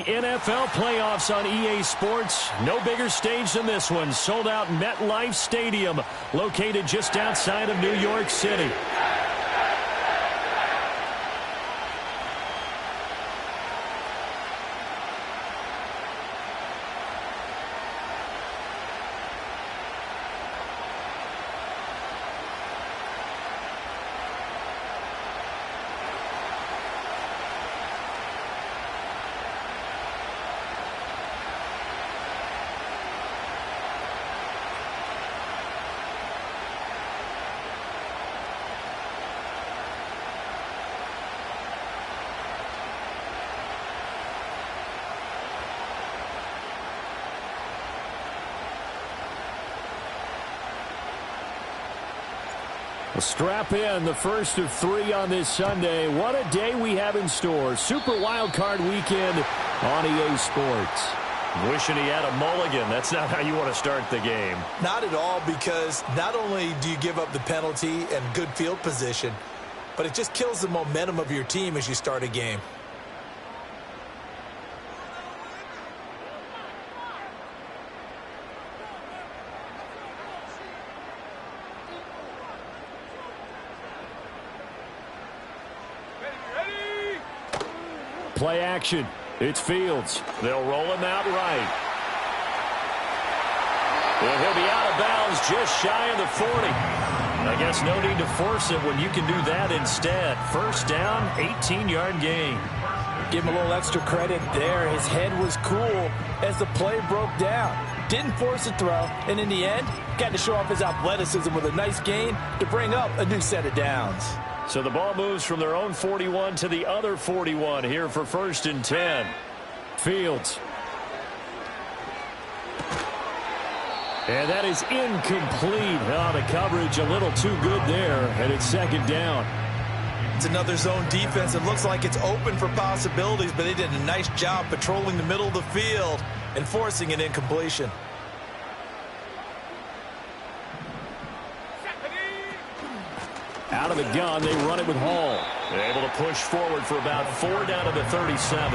NFL playoffs on EA Sports. No bigger stage than this one. Sold out MetLife Stadium, located just outside of New York City. Strap in, the first of 3 on this Sunday. What a day we have in store. Super Wild Card Weekend on EA Sports. Wishing he had a mulligan. That's not how you want to start the game. Not at all, because not only do you give up the penalty and good field position, but it just kills the momentum of your team as you start a game. Play action. It's Fields. They'll roll him out right. And he'll be out of bounds just shy of the 40. I guess no need to force it when you can do that instead. First down, 18-yard gain. Give him a little extra credit there. His head was cool as the play broke down. Didn't force a throw, and in the end, got to show off his athleticism with a nice gain to bring up a new set of downs. So the ball moves from their own 41 to the other 41 here for 1st and 10. Fields. And that is incomplete. Oh, the coverage a little too good there, and it's 2nd down. It's another zone defense. It looks like it's open for possibilities, but they did a nice job patrolling the middle of the field and forcing an incompletion. Out of the gun, they run it with Hall. They're able to push forward for about 4 down to the 37.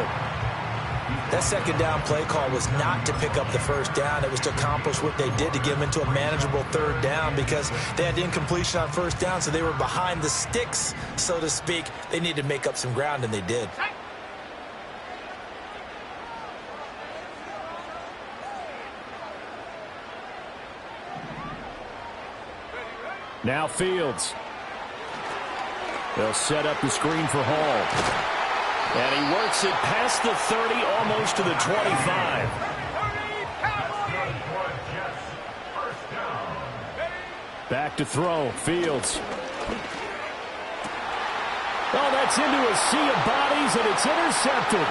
That 2nd down play call was not to pick up the 1st down. It was to accomplish what they did to get them into a manageable 3rd down, because they had incompletion on 1st down, so they were behind the sticks, so to speak. They needed to make up some ground, and they did. Now Fields. They'll set up the screen for Hall. And he works it past the 30, almost to the 25. Back to throw. Fields. Oh, that's into a sea of bodies, and it's intercepted.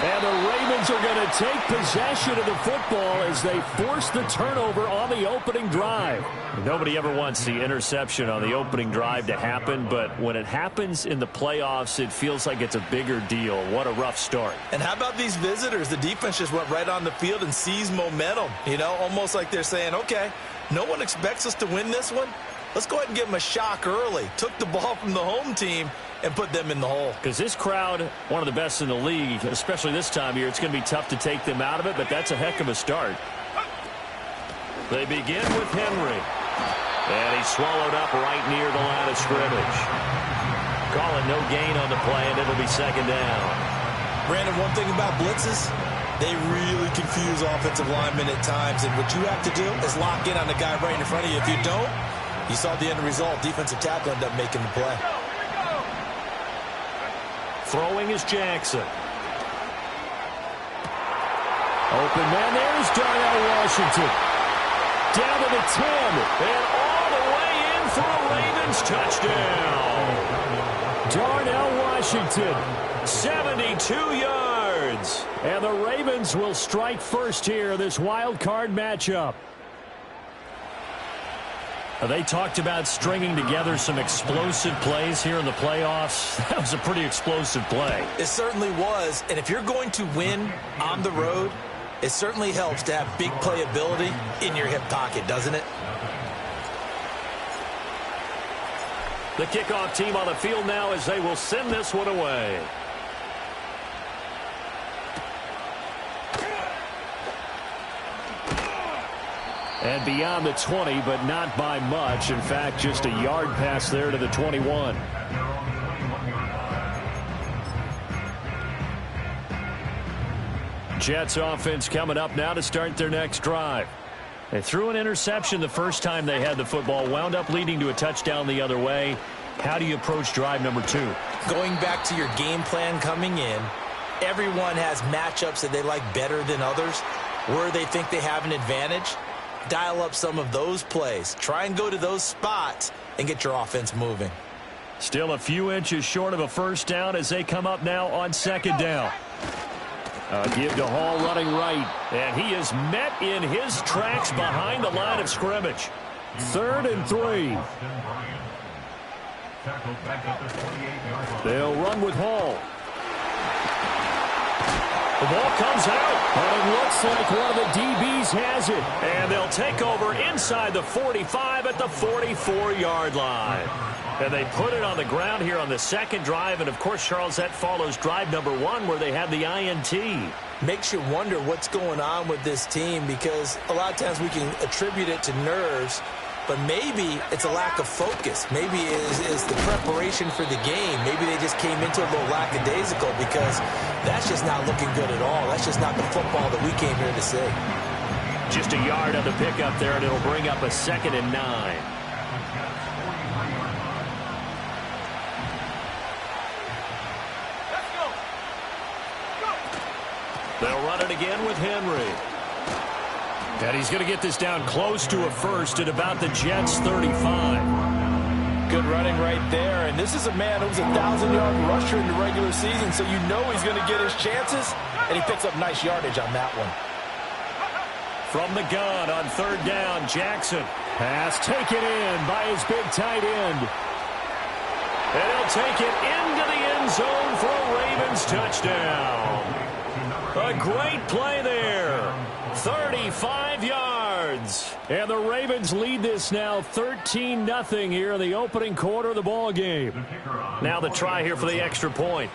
And the Ravens are going to take possession of the football as they force the turnover on the opening drive. Nobody ever wants the interception on the opening drive to happen, but when it happens in the playoffs, it feels like it's a bigger deal. What a rough start. And how about these visitors? The defense just went right on the field and seized momentum. You know, almost like they're saying, okay, no one expects us to win this one. Let's go ahead and give them a shock early. Took the ball from the home team and put them in the hole. Because this crowd, one of the best in the league, especially this time of year, it's going to be tough to take them out of it, but that's a heck of a start. They begin with Henry. And he's swallowed up right near the line of scrimmage. Calling no gain on the play, and it'll be 2nd down. Brandon, one thing about blitzes, they really confuse offensive linemen at times, and what you have to do is lock in on the guy right in front of you. If you don't, you saw the end result. Defensive tackle ended up making the play. Throwing is Jackson. Open man, there's Darnell Washington. Down to the 10, and all the way in for a Ravens touchdown. Darnell Washington, 72 yards. And the Ravens will strike first here, this wild card matchup. They talked about stringing together some explosive plays here in the playoffs. That was a pretty explosive play. It certainly was. And if you're going to win on the road, it certainly helps to have big playability in your hip pocket, doesn't it? The kickoff team on the field now as they will send this one away. And beyond the 20, but not by much. In fact, just a yard pass there to the 21. Jets offense coming up now to start their next drive. They threw an interception the first time they had the football, wound up leading to a touchdown the other way. How do you approach drive number 2? Going back to your game plan coming in, everyone has matchups that they like better than others, where they think they have an advantage. Dial up some of those plays. Try and go to those spots and get your offense moving. Still a few inches short of a first down as they come up now on second down. Give to Hall running right, and he is met in his tracks behind the line of scrimmage. 3rd and 3. They'll run with Hall. The ball comes out, but it looks like one of the DBs has it. And they'll take over inside the 45 at the 44-yard line. And they put it on the ground here on the second drive. And, of course, Charles, that follows drive number 1 where they had the INT. Makes you wonder what's going on with this team, because a lot of times we can attribute it to nerves, but maybe it's a lack of focus. Maybe it's the preparation for the game. Maybe they just came into it a little lackadaisical, because that's just not looking good at all. That's just not the football that we came here to see. Just a yard on the pickup there, and it'll bring up a 2nd and 9. They'll run it again with Henry. And he's going to get this down close to a first at about the Jets' 35. Good running right there. And this is a man who was a 1,000-yard rusher in the regular season, so you know he's going to get his chances. And he picks up nice yardage on that one. From the gun on 3rd down, Jackson. Pass taken in by his big tight end. And he'll take it into the end zone for a Ravens touchdown. A great play there. 35 yards. And the Ravens lead this now 13-0 here in the opening quarter of the ball game. Now the try here for the extra point.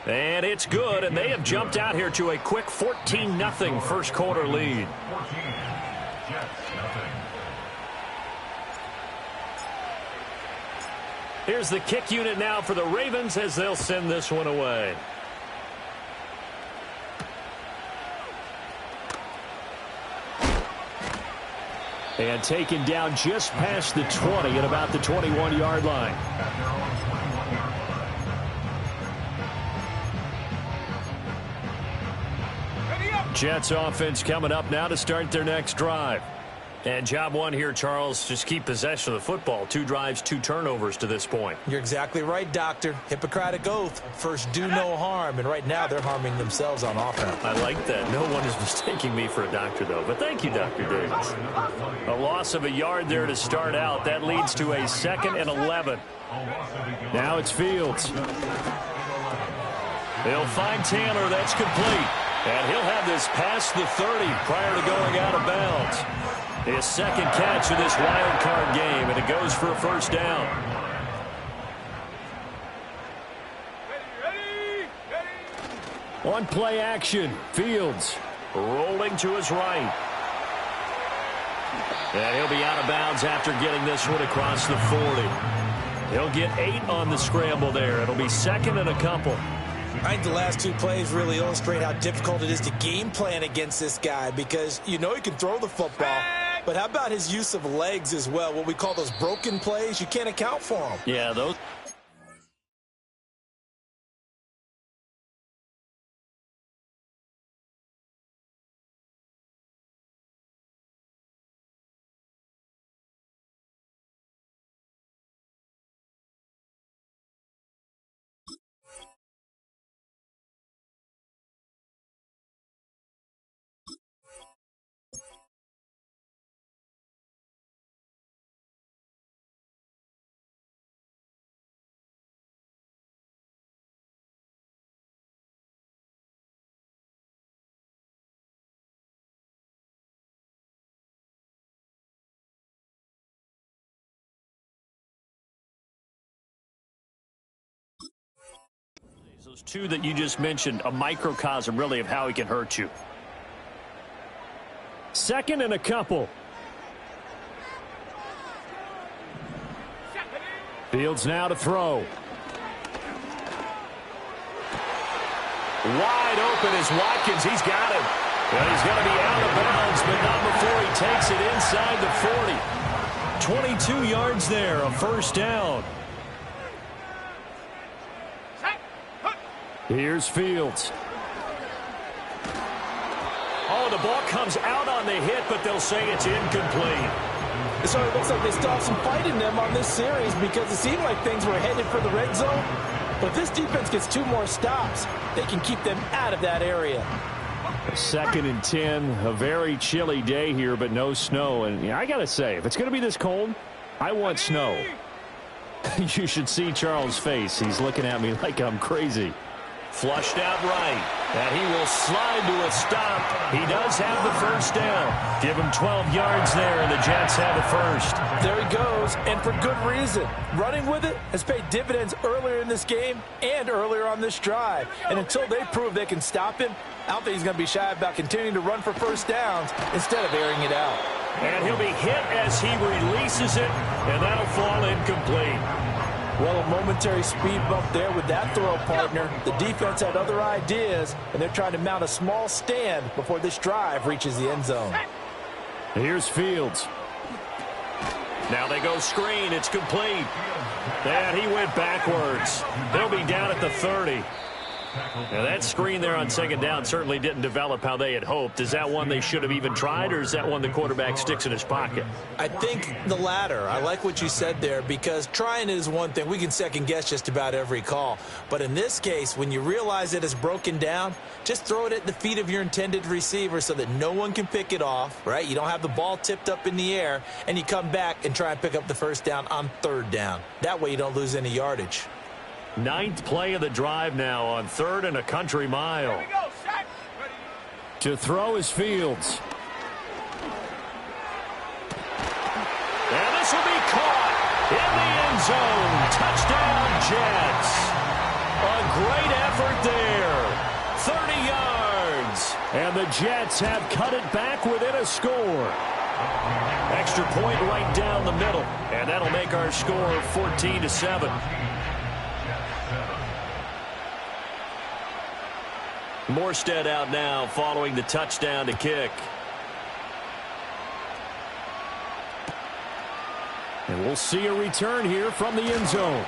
And it's good, and they have jumped out here to a quick 14-0 first quarter lead. Here's the kick unit now for the Ravens as they'll send this one away. And taken down just past the 20 at about the 21-yard line. Jets offense coming up now to start their next drive. And job 1 here, Charles, just keep possession of the football. 2 drives, 2 turnovers to this point. You're exactly right, Doctor. Hippocratic oath. First, do no harm. And right now, they're harming themselves on offense. I like that. No one is mistaking me for a doctor, though. But thank you, Dr. Davis. A loss of a yard there to start out. That leads to a 2nd and 11. Now it's Fields. They'll find Taylor. That's complete. And he'll have this past the 30 prior to going out of bounds. His 2nd catch of this wild card game, and it goes for a first down. On play action, Fields rolling to his right. And he'll be out of bounds after getting this one across the 40. He'll get 8 on the scramble there. It'll be 2nd and a couple. I think the last 2 plays really illustrate how difficult it is to game plan against this guy, because you know he can throw the football, but how about his use of legs as well? What we call those broken plays, you can't account for them. Yeah, those. Those 2 that you just mentioned, a microcosm really of how he can hurt you. 2nd and a couple. Fields now to throw. Wide open is Watkins. He's got it. But he's going to be out of bounds, but not before he takes it inside the 40. 22 yards there, a first down. Here's Fields. Oh, the ball comes out on the hit, but they'll say it's incomplete. So it looks like they still have some fight in them on this series because it seemed like things were headed for the red zone. But if this defense gets 2 more stops, they can keep them out of that area. 2nd and 10, a very chilly day here, but no snow. And I got to say, if it's going to be this cold, I want snow. You should see Charles' face. He's looking at me like I'm crazy. Flushed out right. And he will slide to a stop. He does have the first down. Give him 12 yards there, and the Jets have the first. There he goes, and for good reason. Running with it has paid dividends earlier in this game and earlier on this drive. And until they prove they can stop him, I don't think he's going to be shy about continuing to run for first downs instead of airing it out. And he'll be hit as he releases it, and that'll fall incomplete. Well, a momentary speed bump there with that throw, partner. The defense had other ideas, and they're trying to mount a small stand before this drive reaches the end zone. Here's Fields. Now they go screen. It's complete. And he went backwards. They'll be down at the 30. Now that screen there on 2nd down certainly didn't develop how they had hoped. Is that one they should have even tried, or is that one the quarterback sticks in his pocket? I think the latter. I like what you said there, because trying is one thing. We can second guess just about every call. But in this case, when you realize it is broken down, just throw it at the feet of your intended receiver so that no one can pick it off, right? You don't have the ball tipped up in the air, and you come back and try and pick up the first down on 3rd down. That way you don't lose any yardage. 9th play of the drive now on 3rd and a country mile. To throw is Fields. And this will be caught in the end zone. Touchdown, Jets. A great effort there. 30 yards. And the Jets have cut it back within a score. Extra point right down the middle. And that'll make our score 14-7. Morstead out now following the touchdown to kick. And we'll see a return here from the end zone.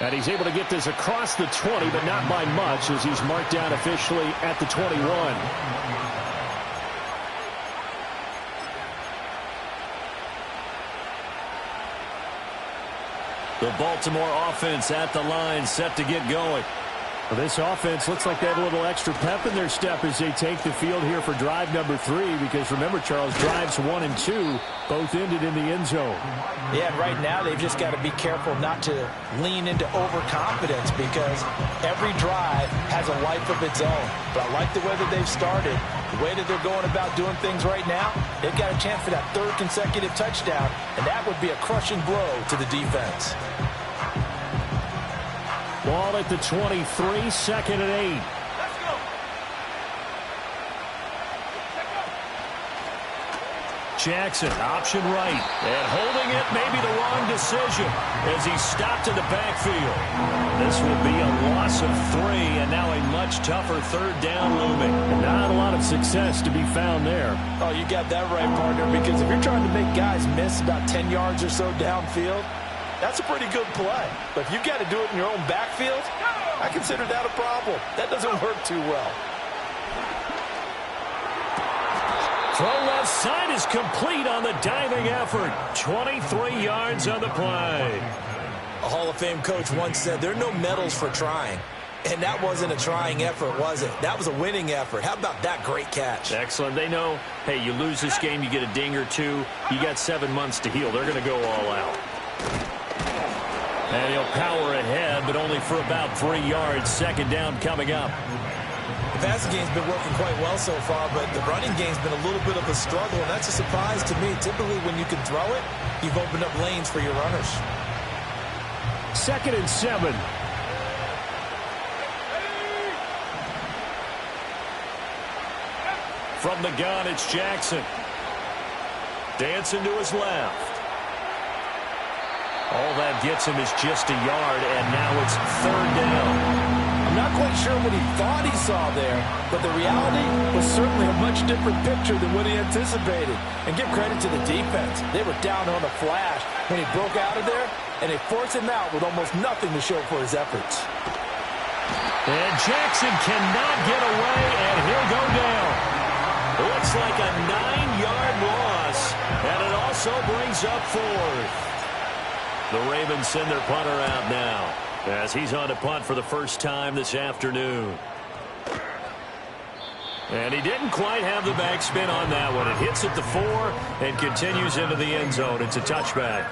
And he's able to get this across the 20, but not by much, as he's marked down officially at the 21. The Baltimore offense at the line, set to get going. Well, this offense looks like they have a little extra pep in their step as they take the field here for drive number 3, because remember, Charles, drives 1 and 2 both ended in the end zone. Yeah, right now they've just got to be careful not to lean into overconfidence, because every drive has a life of its own. But I like the way that they've started, the way that they're going about doing things right now. They've got a chance for that 3rd consecutive touchdown, and that would be a crushing blow to the defense. Ball at the 23, 2nd and 8. Let's go. Jackson, option right. And holding it, maybe the wrong decision as he stopped in the backfield. This will be a loss of 3, and now a much tougher 3rd down looming. Not a lot of success to be found there. Oh, you got that right, partner, because if you're trying to make guys miss about 10 yards or so downfield, that's a pretty good play. But if you've got to do it in your own backfield, I consider that a problem. That doesn't work too well. Throw left side is complete on the diving effort. 23 yards on the play. A Hall of Fame coach once said there are no medals for trying. And that wasn't a trying effort, was it? That was a winning effort. How about that great catch? Excellent. They know, hey, you lose this game, you get a ding or 2. You got 7 months to heal. They're going to go all out. And he'll power ahead, but only for about 3 yards. 2nd down coming up. The passing game's been working quite well so far, but the running game's been a little bit of a struggle, and that's a surprise to me. Typically, when you can throw it, you've opened up lanes for your runners. 2nd and 7. From the gun, it's Jackson. Dancing to his left. All that gets him is just a yard, and now it's third down. I'm not quite sure what he thought he saw there, but the reality was certainly a much different picture than what he anticipated. And give credit to the defense. They were down on a flash when he broke out of there, and they forced him out with almost nothing to show for his efforts. And Jackson cannot get away, and he'll go down. Looks like a 9-yard loss, and it also brings up fourth. The Ravens send their punter out now as he's on to punt for the first time this afternoon. And he didn't quite have the backspin on that one. It hits at the 4 and continues into the end zone. It's a touchback.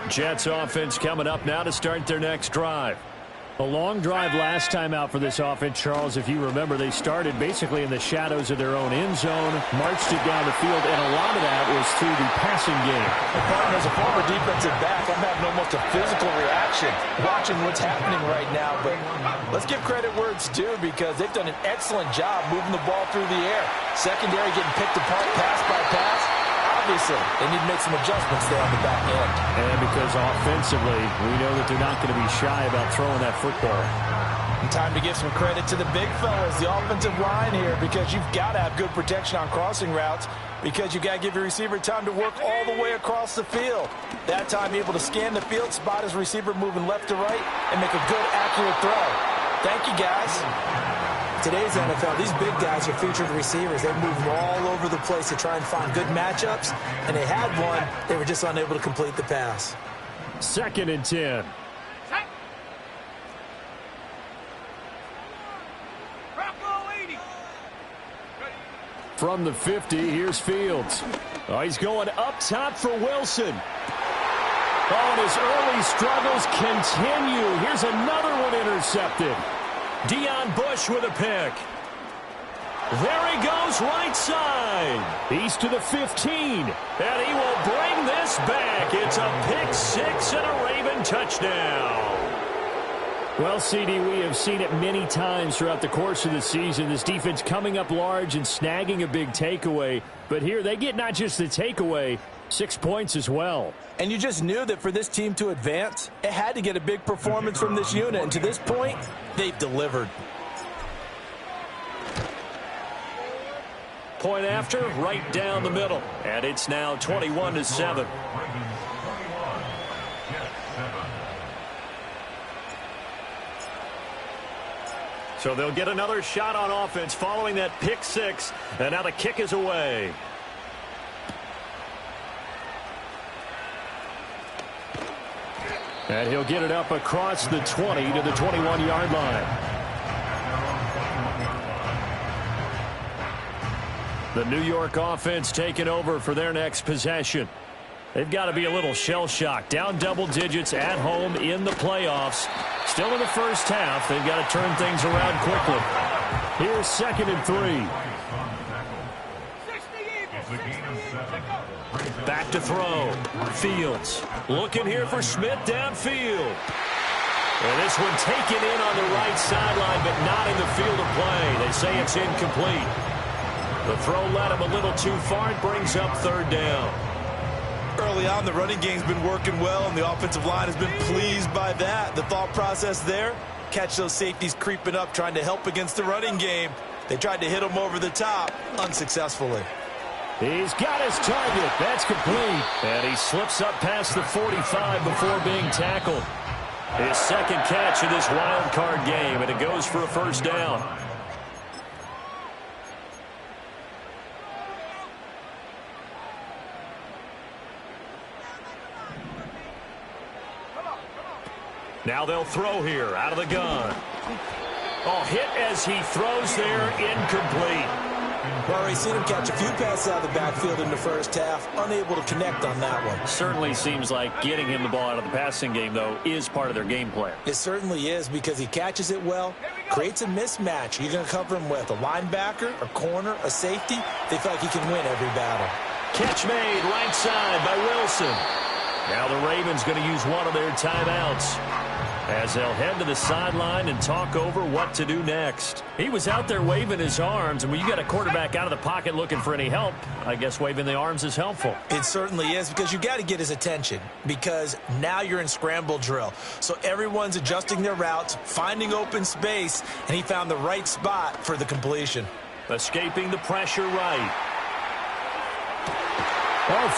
Jets offense coming up now to start their next drive. A long drive last time out for this offense, Charles. If you remember, they started basically in the shadows of their own end zone, marched it down the field, and a lot of that was through the passing game. As a former defensive back, I'm having almost a physical reaction watching what's happening right now. But let's give credit where it's due, because they've done an excellent job moving the ball through the air. Secondary getting picked apart pass by pass. Obviously, they need to make some adjustments there on the back end. And because offensively, we know that they're not going to be shy about throwing that football. And time to give some credit to the big fellas, the offensive line here, because you've got to have good protection on crossing routes, because you've got to give your receiver time to work all the way across the field. That time able to scan the field, spot his receiver moving left to right, and make a good, accurate throw. Thank you, guys. Today's NFL, these big guys are featured receivers. They move all over the place to try and find good matchups, and they had one. They were just unable to complete the pass. 2nd and 10. From the 50, here's Fields. Oh, he's going up top for Wilson. Oh, and his early struggles continue. Here's another one intercepted. Deion Bush with a pick. There he goes, right side. He's to the 15, and he will bring this back. It's a pick 6 and a Raven touchdown. Well, CD, we have seen it many times throughout the course of the season. This defense coming up large and snagging a big takeaway. But here they get not just the takeaway, 6 points as well. And you just knew that for this team to advance, it had to get a big performance from this unit. And to this point, they've delivered. Point after, right down the middle. And it's now 21-7. So they'll get another shot on offense following that pick 6. And now the kick is away. And he'll get it up across the 20 to the 21-yard line. The New York offense taking over for their next possession. They've got to be a little shell-shocked. Down double digits at home in the playoffs. Still in the first half. They've got to turn things around quickly. Here's 2nd and 3. Back to throw. Fields looking here for Smith downfield. And this one taken in on the right sideline, but not in the field of play. They say it's incomplete. The throw led him a little too far. It brings up 3rd down. Early on, the running game's been working well, and the offensive line has been pleased by that. The thought process there, catch those safeties creeping up, trying to help against the running game. They tried to hit him over the top, unsuccessfully. He's got his target. That's complete. And he slips up past the 45 before being tackled. His 2nd catch in this wild card game, and it goes for a 1st down. Now they'll throw here out of the gun. Oh, hit as he throws there, incomplete. Well, we've seen him catch a few passes out of the backfield in the first half, unable to connect on that one. Certainly seems like getting him the ball out of the passing game, though, is part of their game plan. It certainly is, because he catches it well, creates a mismatch. You're going to cover him with a linebacker, a corner, a safety. They feel like he can win every battle. Catch made right side by Wilson. Now the Ravens going to use one of their timeouts. as they'll head to the sideline and talk over what to do next. He was out there waving his arms, and when you got a quarterback out of the pocket looking for any help, I guess waving the arms is helpful. It certainly is, because you got to get his attention, because now you're in scramble drill. So everyone's adjusting their routes, finding open space, and he found the right spot for the completion. Escaping the pressure right.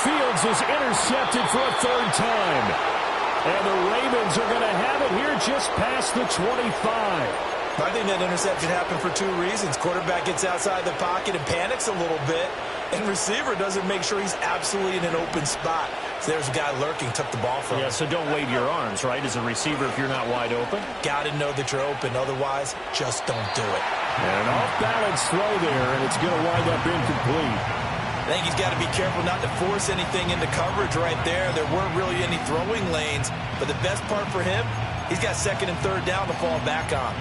Fields is intercepted for a third time. And the Ravens are going to have it here just past the 25. I think that interception happened for two reasons. Quarterback gets outside the pocket and panics a little bit, and receiver doesn't make sure he's absolutely in an open spot. So there's a guy lurking, took the ball from him. Yeah, so don't wave your arms, right, as a receiver if you're not wide open. Got to know that you're open. Otherwise, just don't do it. And an off-balance throw there, and it's going to wind up incomplete. I think he's got to be careful not to force anything into coverage right there. There weren't really any throwing lanes, but the best part for him, he's got second and third down to fall back on.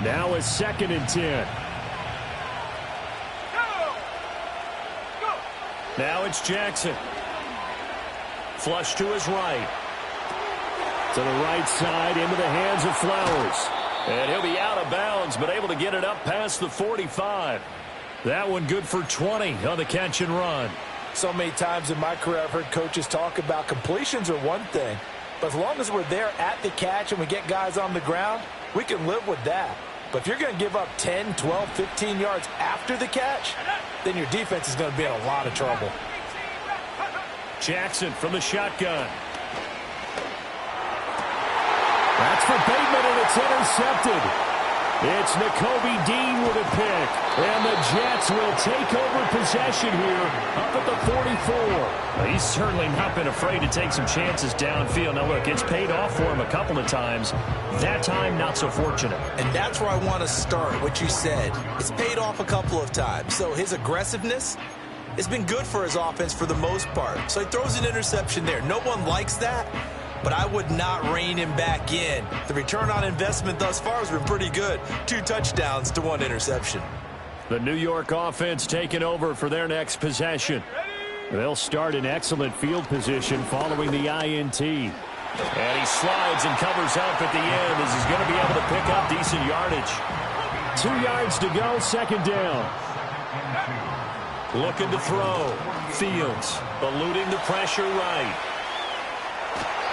Now it's 2nd and 10. Now it's Jackson. Flush to his right. To the right side, into the hands of Flowers. And he'll be out of bounds, but able to get it up past the 45. That one good for 20 on the catch and run. So many times in my career I've heard coaches talk about completions are one thing, but as long as we're there at the catch and we get guys on the ground, we can live with that. But if you're going to give up 10, 12, 15 yards after the catch, then your defense is going to be in a lot of trouble. Jackson from the shotgun. That's for Bateman, and it's intercepted. It's Nakobe Dean with a pick. And the Jets will take over possession here up at the 44. Well, he's certainly not been afraid to take some chances downfield. Now, look, it's paid off for him a couple of times. That time, not so fortunate. And that's where I want to start, what you said. It's paid off a couple of times. So his aggressiveness has been good for his offense for the most part. So he throws an interception there. No one likes that, but I would not rein him back in. The return on investment thus far has been pretty good. 2 touchdowns to 1 interception. The New York offense taking over for their next possession. They'll start in excellent field position following the INT. And he slides and covers up at the end as he's going to be able to pick up decent yardage. 2 yards to go, 2nd down. Looking to throw. Fields eluding the pressure right.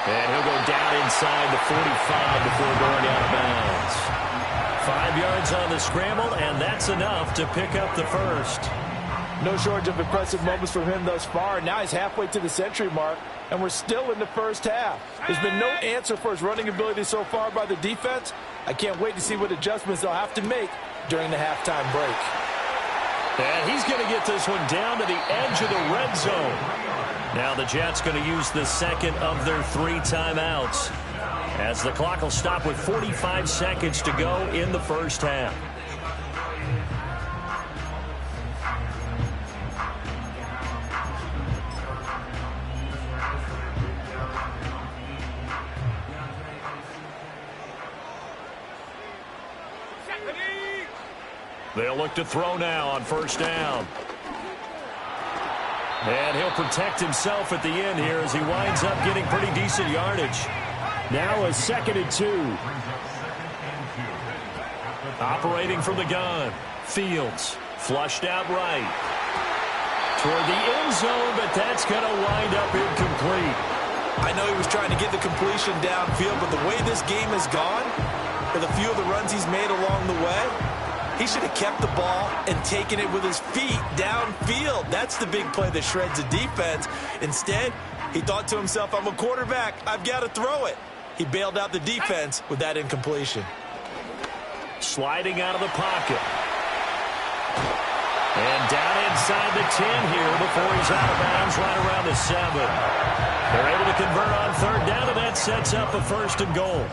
And he'll go down inside the 45 before going out of bounds. 5 yards on the scramble, and that's enough to pick up the first. No shortage of impressive moments from him thus far. Now he's halfway to the century mark, and we're still in the first half. There's been no answer for his running ability so far by the defense. I can't wait to see what adjustments they'll have to make during the halftime break. And he's going to get this one down to the edge of the red zone. Now the Jets going to use the second of their 3 timeouts, as the clock will stop with 45 seconds to go in the first half. They'll look to throw now on first down. And he'll protect himself at the end here as he winds up getting pretty decent yardage. Now a 2nd and 2. Operating from the gun. Fields flushed out right. Toward the end zone, but that's going to wind up incomplete. I know he was trying to get the completion downfield, but the way this game has gone, with a few of the runs he's made along the way, he should have kept the ball and taken it with his feet downfield. That's the big play that shreds the defense. Instead, he thought to himself, I'm a quarterback. I've got to throw it. He bailed out the defense with that incompletion. Sliding out of the pocket. And down inside the 10 here before he's out of bounds right around the 7. They're able to convert on third down, and that sets up a 1st and goal.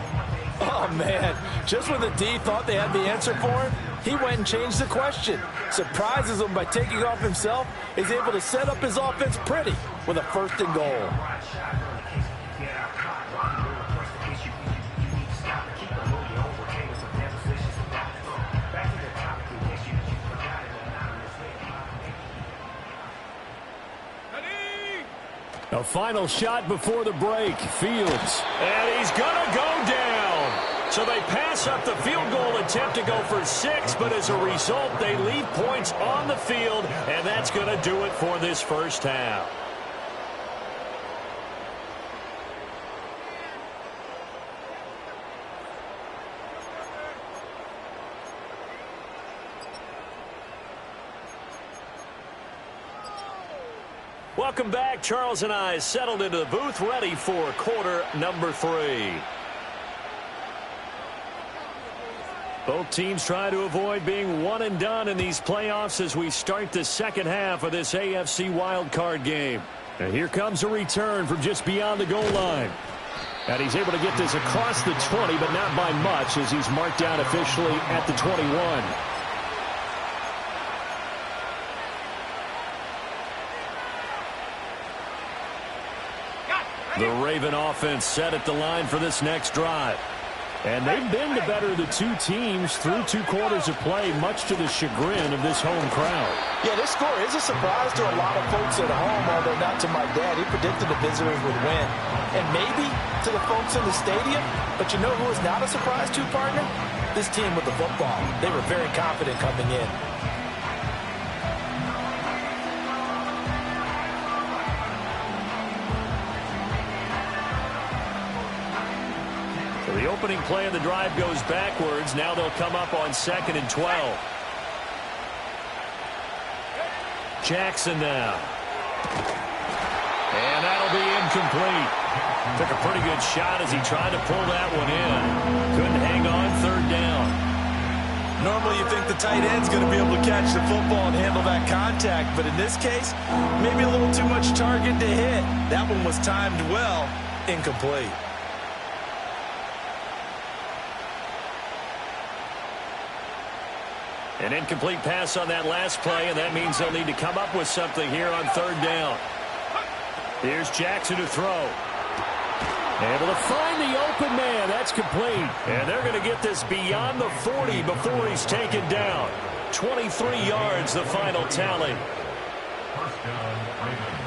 Oh, man. Just when the D thought they had the answer for him, he went and changed the question. Surprises him by taking off himself. He's able to set up his offense pretty with a 1st and goal. A final shot before the break. Fields. And he's going to go down. So they pass up the field goal attempt to go for 6, but as a result, they leave points on the field, and that's going to do it for this first half. Welcome back. Charles and I settled into the booth, ready for quarter number 3. Both teams try to avoid being one and done in these playoffs as we start the second half of this AFC wildcard game. And here comes a return from just beyond the goal line. And he's able to get this across the 20, but not by much as he's marked down officially at the 21. The Raven offense set at the line for this next drive. And they've been the better of the two teams through 2 quarters of play, much to the chagrin of this home crowd. Yeah, this score is a surprise to a lot of folks at home, although not to my dad. He predicted the visitors would win. And maybe to the folks in the stadium, but you know who is not a surprise to, partner? This team with the football. They were very confident coming in. The opening play of the drive goes backwards. Now they'll come up on 2nd and 12. Jackson now. And that'll be incomplete. Took a pretty good shot as he tried to pull that one in. Couldn't hang on 3rd down. Normally you think the tight end's going to be able to catch the football and handle that contact, but in this case, maybe a little too much target to hit. That one was timed well. Incomplete. An incomplete pass on that last play, and that means they'll need to come up with something here on 3rd down. Here's Jackson to throw. Able to find the open man. That's complete. And they're going to get this beyond the 40 before he's taken down. 23 yards, the final tally. First down, Ravens.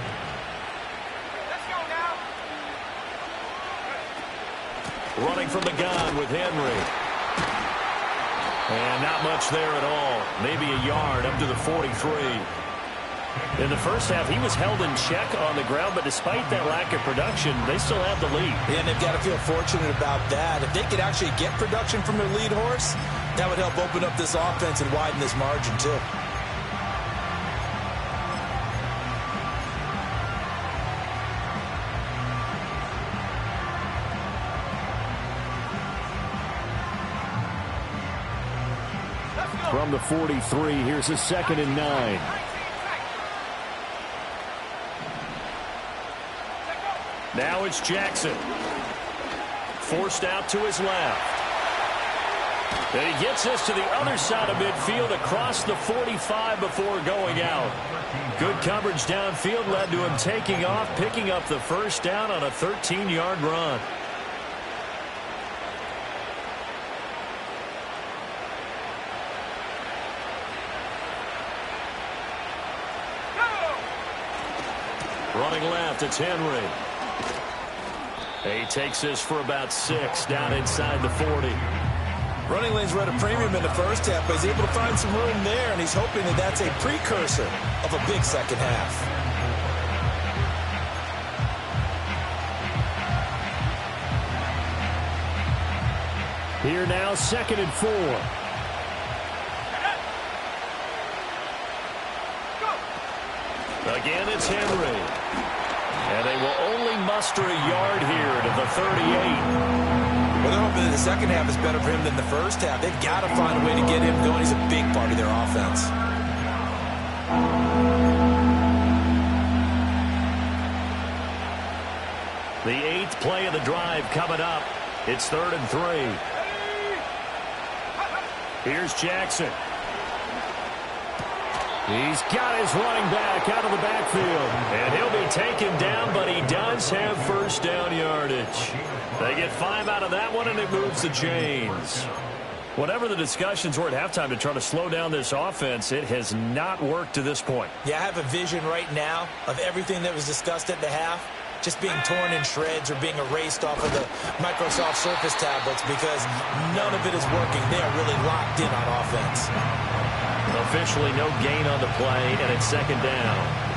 Let's go now. Running from the gun with Henry. And not much there at all. Maybe a yard up to the 43. In the first half, he was held in check on the ground, but despite that lack of production, they still have the lead. And they've got to feel fortunate about that. If they could actually get production from their lead horse, that would help open up this offense and widen this margin too. From the 43, here's a 2nd and 9. Now it's Jackson. Forced out to his left. And he gets this to the other side of midfield across the 45 before going out. Good coverage downfield led to him taking off, picking up the first down on a 13-yard run. Running left, it's Henry. He takes this for about 6 down inside the 40. Running lanes were at a premium in the first half, but he's able to find some room there, and he's hoping that that's a precursor of a big second half. Here now, 2nd and 4. Again, it's Henry. And they will only muster a yard here to the 38. Well, they're hoping that the second half is better for him than the first half. They've got to find a way to get him going. He's a big part of their offense. The 8th play of the drive coming up. It's 3rd and 3. Here's Jackson. He's got his running back out of the backfield. And he'll be taken down, but he does have first down yardage. They get 5 out of that one, and it moves the chains. Whatever the discussions were at halftime to try to slow down this offense, it has not worked to this point. Yeah, I have a vision right now of everything that was discussed at the half just being torn in shreds or being erased off of the Microsoft Surface tablets because none of it is working. They are really locked in on offense. Officially no gain on the play, and it's second down.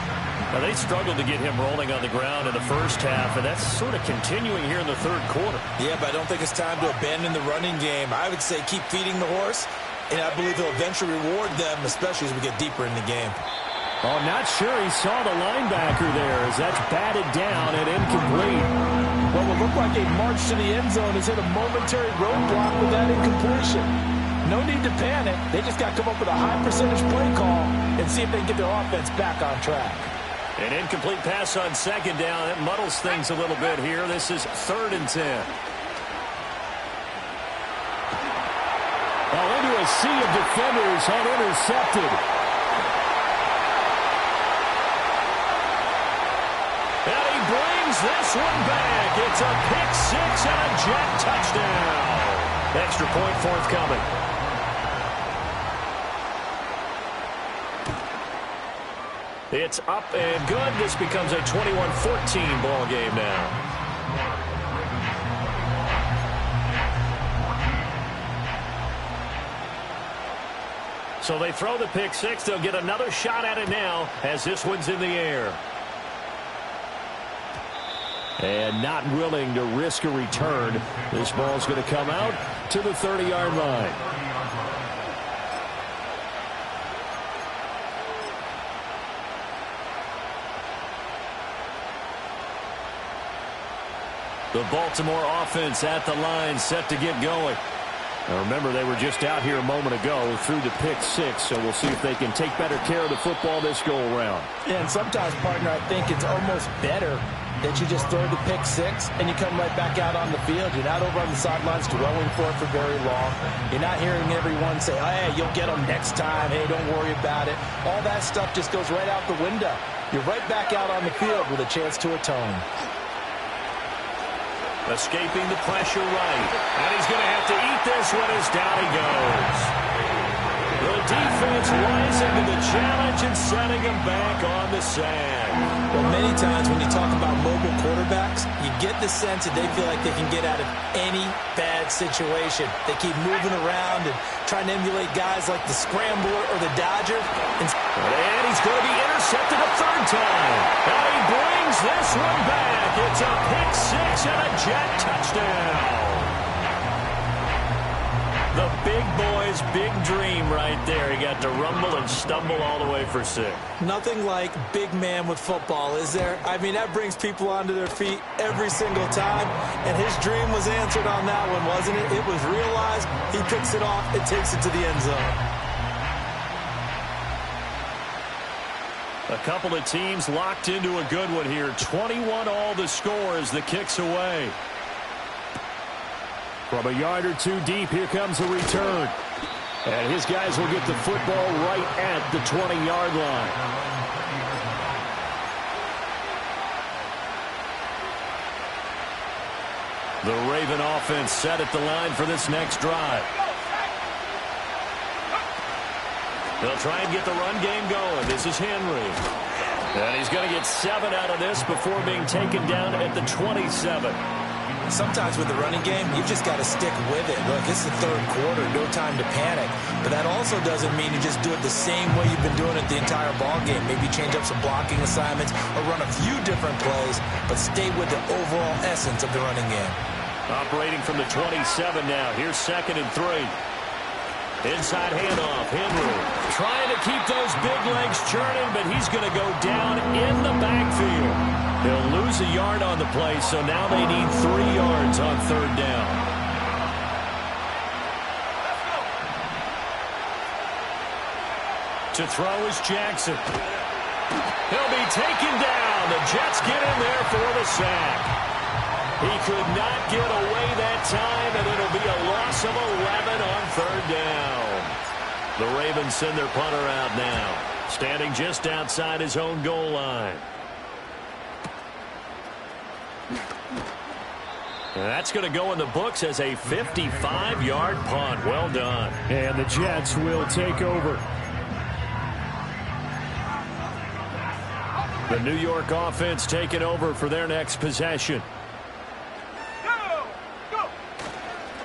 Now, they struggled to get him rolling on the ground in the first half, and that's sort of continuing here in the third quarter. Yeah, but I don't think it's time to abandon the running game. I would say keep feeding the horse, and I believe he'll eventually reward them, especially as we get deeper in the game. Oh, not sure he saw the linebacker there as that's batted down and incomplete. What will look like a march to the end zone has hit a momentary roadblock with that incompletion. No need to panic. They just got to come up with a high percentage play call and see if they can get their offense back on track. An incomplete pass on second down. It muddles things a little bit here. This is 3rd and 10. Well, into a sea of defenders and intercepted. And he brings this one back. It's a pick six and a jet touchdown. Extra point forthcoming. It's up and good. This becomes a 21-14 ball game now. So they throw the pick six. They'll get another shot at it now as this one's in the air. And not willing to risk a return. This ball's going to come out to the 30-yard line. The Baltimore offense at the line, set to get going. Now remember, they were just out here a moment ago through the pick six, so we'll see if they can take better care of the football this go-around. Yeah, and sometimes, partner, I think it's almost better that you just throw the pick six and you come right back out on the field. You're not over on the sidelines dwelling for it for very long. You're not hearing everyone say, oh, hey, you'll get them next time. Hey, don't worry about it. All that stuff just goes right out the window. You're right back out on the field with a chance to atone. Escaping the pressure right. And he's going to have to eat this one as down he goes. The defense rising to the challenge and setting him back on the sand. Well, many times when you talk about mobile quarterbacks, you get the sense that they feel like they can get out of any bad situation. They keep moving around and trying to emulate guys like the Scrambler or the Dodger. And he's going to be intercepted a third time. And he brings this one back. It's a pick six and a jet touchdown. The big boy's big dream right there. He got to rumble and stumble all the way for six. Nothing like big man with football, is there? I mean, that brings people onto their feet every single time. And his dream was answered on that one, wasn't it? It was realized. He picks it off and takes it to the end zone. A couple of teams locked into a good one here. 21 all the score as the kick's away. From a yard or two deep, here comes the return. And his guys will get the football right at the 20-yard line. The Raven offense set at the line for this next drive. They'll try and get the run game going. This is Henry. And he's going to get 7 out of this before being taken down at the 27. Sometimes with the running game, you've just got to stick with it. Look, it's the third quarter, no time to panic. But that also doesn't mean you just do it the same way you've been doing it the entire ball game. Maybe change up some blocking assignments or run a few different plays, but stay with the overall essence of the running game. Operating from the 27 now. Here's 2nd and 3. Inside handoff, Henry trying to keep those big legs churning, but he's going to go down in the backfield. They'll lose a yard on the play, so now they need 3 yards on 3rd down. To throw is Jackson. He'll be taken down. The Jets get in there for the sack. He could not get away that time, and it'll be a loss of 11 on 3rd down. The Ravens send their punter out now, standing just outside his own goal line. That's going to go in the books as a 55-yard punt. Well done. And the Jets will take over. The New York offense taking over for their next possession.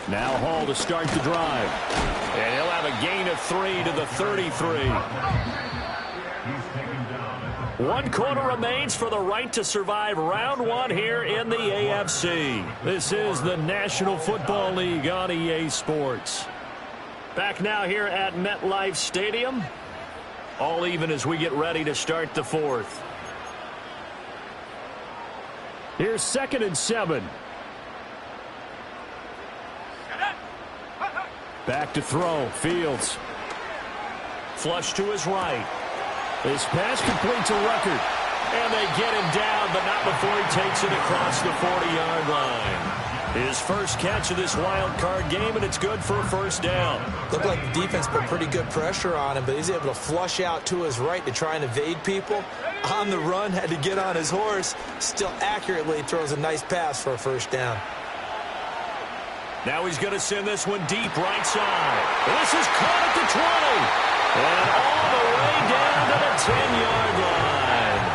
Now Hall to start the drive. And he'll have a gain of 3 to the 33. 1 quarter remains for the right to survive round 1 here in the AFC. This is the National Football League on EA Sports. Back now here at MetLife Stadium. All even as we get ready to start the 4th. Here's 2nd and 7. Back to throw. Fields. Flush to his right. This pass completes a record. And they get him down, but not before he takes it across the 40-yard line. His first catch of this wild card game, and it's good for a first down. Looked like the defense put pretty good pressure on him, but he's able to flush out to his right to try and evade people. On the run, had to get on his horse. Still accurately throws a nice pass for a first down. Now he's going to send this one deep right side. This is caught at the 20. And all the way down to the 10-yard line.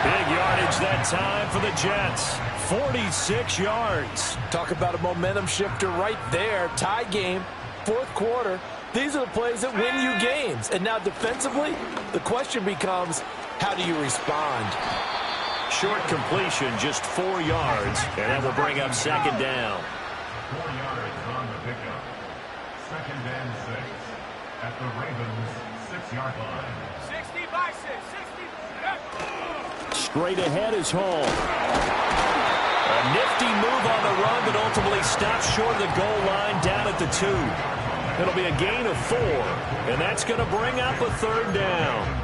Big yardage that time for the Jets. 46 yards. Talk about a momentum shifter right there. Tie game, 4th quarter. These are the plays that win you games. And now defensively, the question becomes, how do you respond? Short completion, just 4 yards. And that will bring up 2nd down. 4 yards on the pickup. 2nd and 6 at the Ravens' 6-yard line. 60 by 6. 60. Straight ahead is Hall. A nifty move on the run, but ultimately stops short of the goal line down at the 2. It'll be a gain of 4, and that's going to bring up a 3rd down.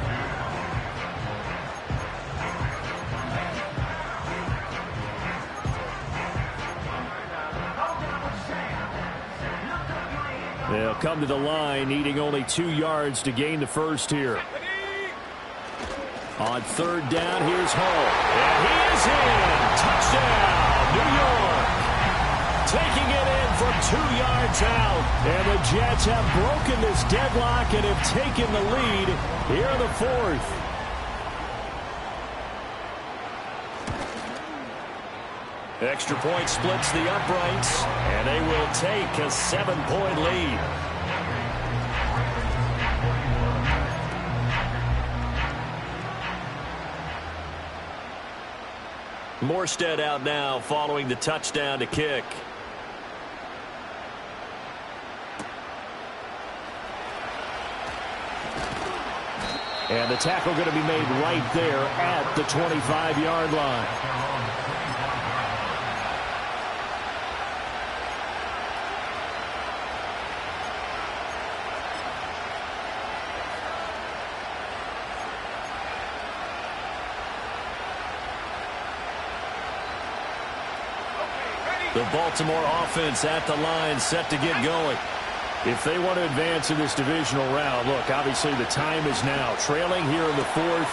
They'll come to the line, needing only 2 yards to gain the first here. On 3rd down, here's Hall. And he is in. Touchdown, New York. Taking it in from 2 yards out. And the Jets have broken this deadlock and have taken the lead here in the 4th. Extra point splits the uprights, and they will take a 7-point lead. Morstead out now following the touchdown to kick. And the tackle going to be made right there at the 25-yard line. The Baltimore offense at the line, set to get going. If they want to advance in this divisional round, look, obviously the time is now. Trailing here in the 4th.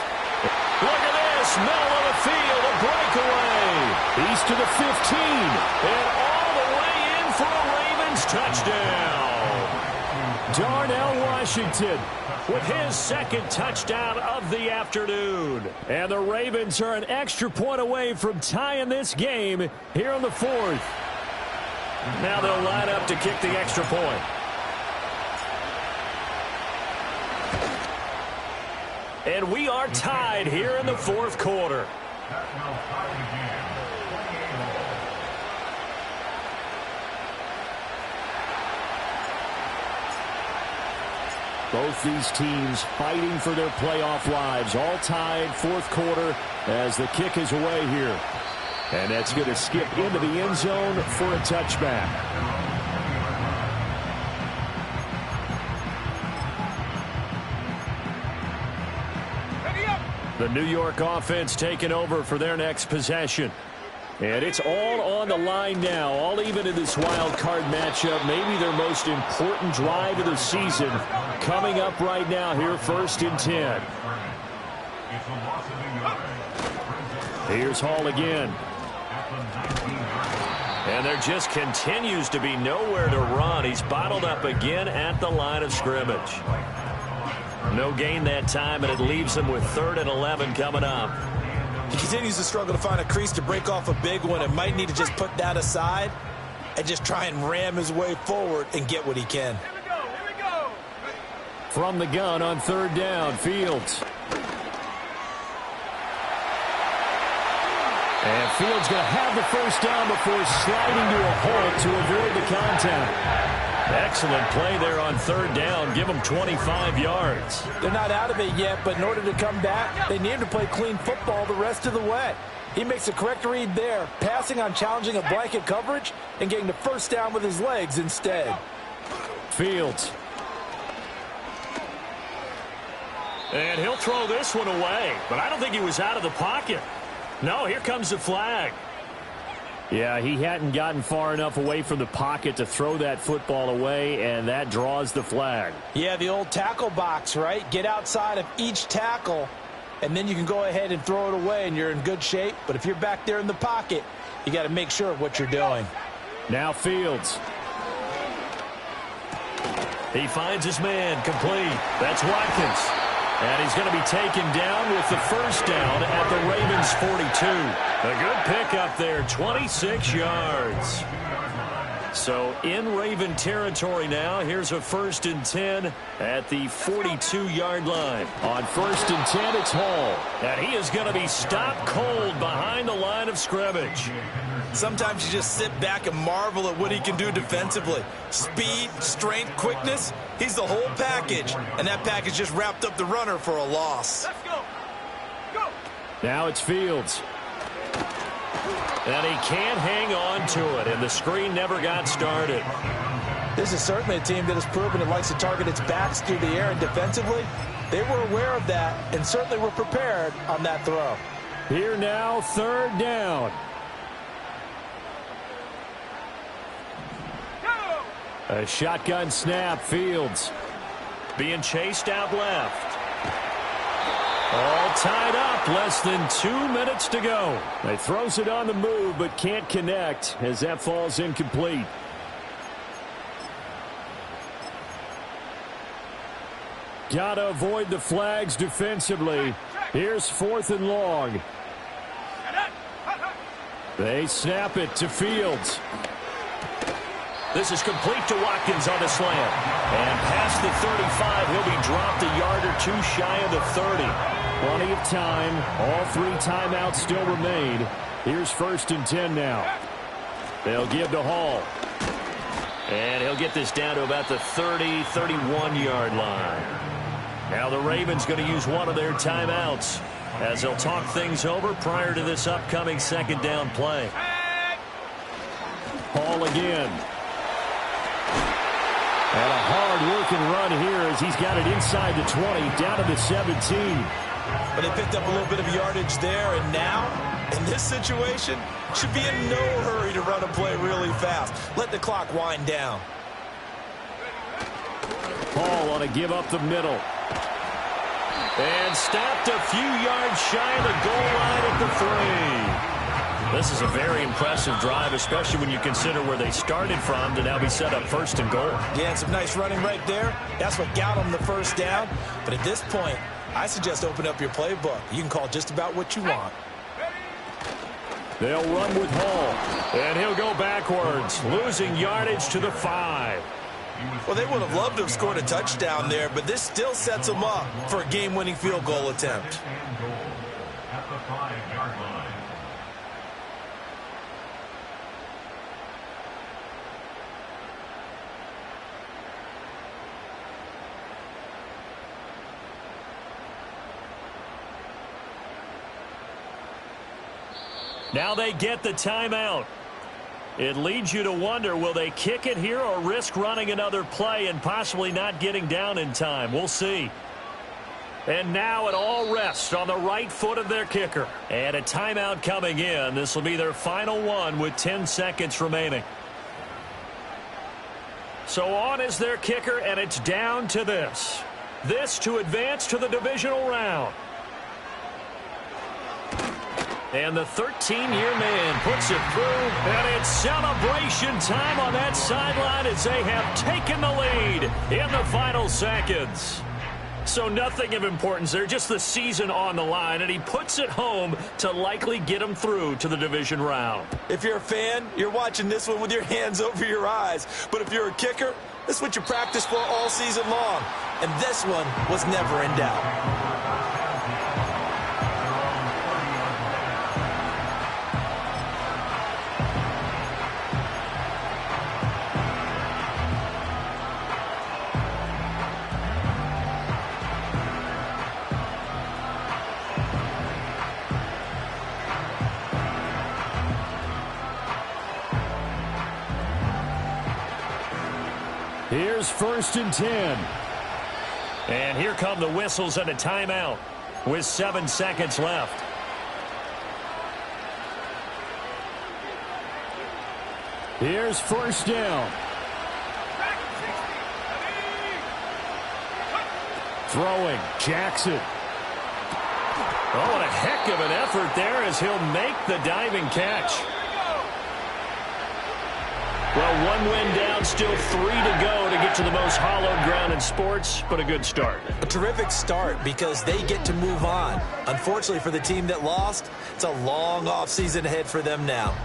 Look at this, middle of the field, a breakaway. He's to the 15, and all the way in for a Ravens touchdown. Darnell Washington with his 2nd touchdown of the afternoon. And the Ravens are an extra point away from tying this game here in the 4th. Now they'll line up to kick the extra point. And we are tied here in the 4th quarter. Both these teams fighting for their playoff lives. All tied, 4th quarter as the kick is away here. And that's going to skip into the end zone for a touchback. The New York offense taking over for their next possession. And it's all on the line now, all even in this wild card matchup. Maybe their most important drive of the season coming up right now here, 1st and 10. Here's Hall again. And there just continues to be nowhere to run. He's bottled up again at the line of scrimmage. No gain that time, and it leaves him with 3rd and 11 coming up. He continues to struggle to find a crease to break off a big one and might need to just put that aside and just try and ram his way forward and get what he can. Here we go. From the gun on 3rd down, Fields. And Fields going to have the first down before sliding to a halt to avoid the contact. Excellent play there on 3rd down. Give them 25 yards. They're not out of it yet, but in order to come back, they need to play clean football the rest of the way. He makes a correct read there, passing on challenging a blanket coverage and getting the first down with his legs instead. Fields. And he'll throw this one away, but I don't think he was out of the pocket. No, here comes the flag. Yeah, he hadn't gotten far enough away from the pocket to throw that football away, and that draws the flag. Yeah, the old tackle box, right? Get outside of each tackle, and then you can go ahead and throw it away, and you're in good shape. But if you're back there in the pocket, you got to make sure of what you're doing. Now Fields. He finds his man complete. That's Watkins. And he's going to be taken down with the first down at the Ravens 42. A good pickup there, 26 yards. So in Raven territory now, here's a 1st and 10 at the 42-yard line. On 1st and 10, it's Hall. And he is going to be stopped cold behind the line of scrimmage. Sometimes you just sit back and marvel at what he can do defensively. Speed, strength, quickness, he's the whole package. And that package just wrapped up the runner for a loss. Let's go. Go. Now it's Fields. And he can't hang on to it, and the screen never got started. This is certainly a team that has proven it likes to target its backs through the air, and defensively, they were aware of that and certainly were prepared on that throw. Here now, 3rd down. A shotgun snap, Fields. Being chased out left. All tied up, less than 2 minutes to go. He throws it on the move, but can't connect as that falls incomplete. Gotta avoid the flags defensively. Here's 4th and long. They snap it to Fields. This is complete to Watkins on the slant. And past the 35, he'll be dropped a yard or two shy of the 30. Plenty of time. All 3 timeouts still remain. Here's 1st and 10 now. They'll give to Hall. And he'll get this down to about the 30, 31-yard line. Now the Ravens going to use one of their timeouts as they'll talk things over prior to this upcoming 2nd down play. Hall again. And a hard-working run here as he's got it inside the 20, down to the 17. But they picked up a little bit of yardage there, and now, in this situation, should be in no hurry to run a play really fast. Let the clock wind down. Hall on a give up the middle. And stopped a few yards shy of the goal line at the 3. This is a very impressive drive, especially when you consider where they started from to now be set up 1st and goal. Yeah, and some nice running right there. That's what got them the first down. But at this point, I suggest open up your playbook. You can call just about what you want. They'll run with Hall, and he'll go backwards, losing yardage to the 5. Well, they would have loved to have scored a touchdown there, but this still sets them up for a game-winning field goal attempt. At the 5-yard line. Now they get the timeout. It leads you to wonder, will they kick it here or risk running another play and possibly not getting down in time? We'll see. And now it all rests on the right foot of their kicker. And a timeout coming in. This will be their final one with 10 seconds remaining. So on is their kicker, and it's down to this. This to advance to the divisional round. And the 13-year man puts it through, and it's celebration time on that sideline as they have taken the lead in the final seconds. So nothing of importance there, just the season on the line, and he puts it home to likely get him through to the division round. If you're a fan, you're watching this one with your hands over your eyes. But if you're a kicker, this is what you practice for all season long. And this one was never in doubt. Here's 1st and 10. And here come the whistles and a timeout with 7 seconds left. Here's 1st down. Throwing, Jackson. Oh, what a heck of an effort there as he'll make the diving catch. Well, 1 win down, still 3 to go to get to the most hallowed ground in sports, but a good start. A terrific start because they get to move on. Unfortunately for the team that lost, it's a long offseason ahead for them now.